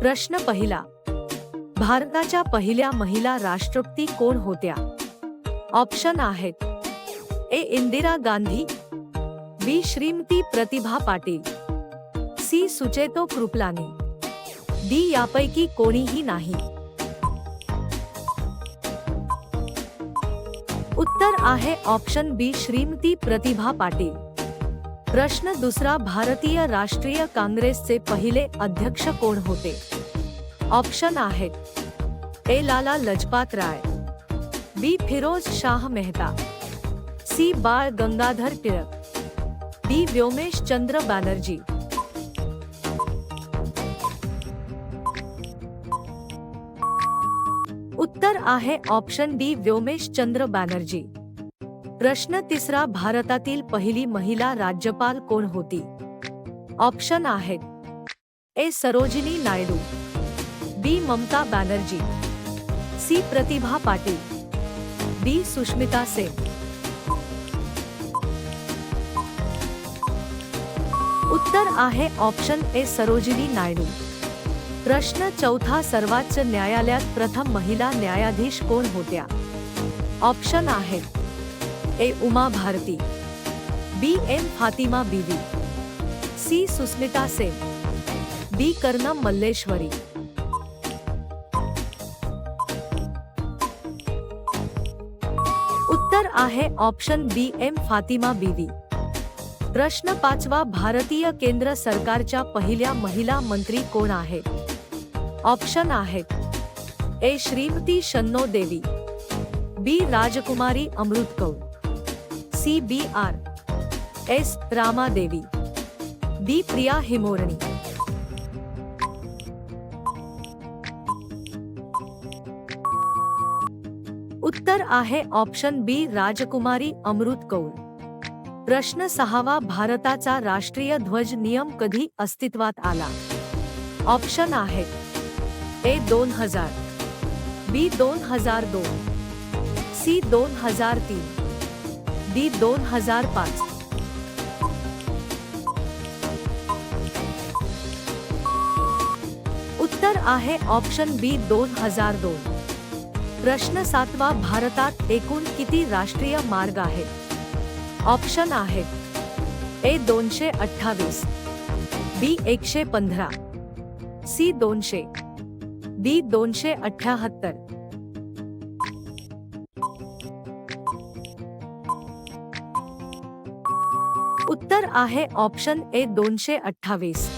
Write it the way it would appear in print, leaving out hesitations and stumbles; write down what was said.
प्रश्न पहिला, भारताच्या पहिल्या महिला राष्ट्रपती कोण होत्या? ऑप्शन आहेत: ए. इंदिरा गांधी, बी. श्रीमती प्रतिभा पाटील, सी. सुचेतो कृपलानी, डी. यापैकी कोणीही नाही. उत्तर आहे ऑप्शन बी. श्रीमती प्रतिभा पाटील. प्रश्न दुसरा, भारतीय राष्ट्रीय काँग्रेसचे पहिले अध्यक्ष कोण होते? ऑप्शन आहेत: ए. लाला लजपत राय, बी. फिरोज शाह मेहता, सी. बाळ गंगाधर टिळक, डी. व्योमेश चंद्र बॅनर्जी. उत्तर आहे ऑप्शन डी. व्योमेश चंद्र बॅनर्जी. प्रश्न तिसरा, भारतातील पहिली महिला राज्यपाल कोण होती? ऑप्शन आहेत: ए. सरोजिनी नायडू, बी. ममता बॅनर्जी, सी. प्रतिभा पाटील, डी. सुष्मिता सेन. उत्तर आहे ऑप्शन ए. सरोजिनी नायडू. प्रश्न चौथा, सर्वोच्च न्यायालयात प्रथम महिला न्यायाधीश कोण होत्या? ऑप्शन आहेत: ए. उमा भारती, बी. एम. फातिमा बीवी, सी. सुस्मिता सेन, डी. कर्नम मल्लेश्वरी. उत्तर आहे ऑप्शन बी. एम. फातिमा बीवी. प्रश्न पाचवा, भारतीय केंद्र सरकारच्या पहिल्या महिला मंत्री कोण आहेत? ऑप्शन आहेत: ए. श्रीमती शन्नो देवी, बी. राजकुमारी अमृत कौर, सी. बी. आर. एस. रामा देवी, डी. प्रिया हिमोरणी. उत्तर आहे ऑप्शन बी. राजकुमारी अमृत कौर. प्रश्न सहावा, भारताचा राष्ट्रीय ध्वज नियम कधी अस्तित्वात आला? ऑप्शन आहेत: ए. 2000, बी. 2002, सी. 2003, डी. 2005. उत्तर आहे ऑप्शन बी. 2002. प्रश्न सातवा, भारतात एकूण किती राष्ट्रीय मार्ग आहेत? ऑप्शन आहेत: ए. 228, बी. 115, सी. 200, डी. 278. उत्तर आहे ऑप्शन ए. 228.